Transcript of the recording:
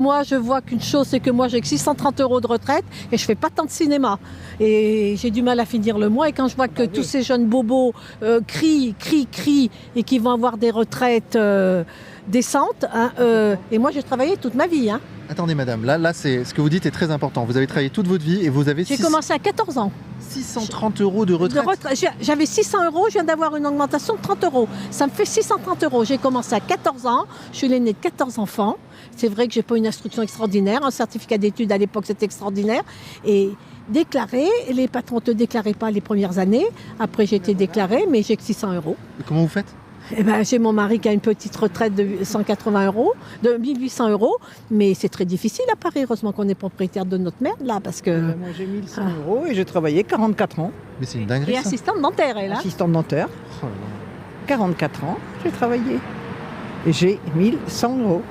Moi, je vois qu'une chose, c'est que moi, j'ai que 630 € de retraite et je fais pas tant de cinéma. Et j'ai du mal à finir le mois. Et quand je vois que tous ces jeunes bobos crient et qui vont avoir des retraites décentes, hein, et moi, j'ai travaillé toute ma vie. Hein. Attendez madame, là c'est ce que vous dites est très important. Vous avez travaillé toute votre vie et vous avez J'ai commencé à 14 ans. 630 € de retraite. J'avais 600 €, je viens d'avoir une augmentation de 30 €. Ça me fait 630 €. J'ai commencé à 14 ans, je suis l'aînée de 14 enfants. C'est vrai que j'ai pas une instruction extraordinaire, un certificat d'études à l'époque c'était extraordinaire. Et déclaré, les patrons ne te déclaraient pas les premières années. Après j'ai été déclarée, mais j'ai que 600 €. Et comment vous faites? Eh ben, j'ai mon mari qui a une petite retraite de 180 €, de 1800 €, mais c'est très difficile à Paris. Heureusement qu'on est propriétaire de notre merde là, parce que. Moi j'ai 1100 € et j'ai travaillé 44 ans. Mais c'est une dinguerie Et ça. assistante dentaire, elle. Hein. Assistante dentaire, Oh là là. 44 ans, j'ai travaillé. Et j'ai 1100 €.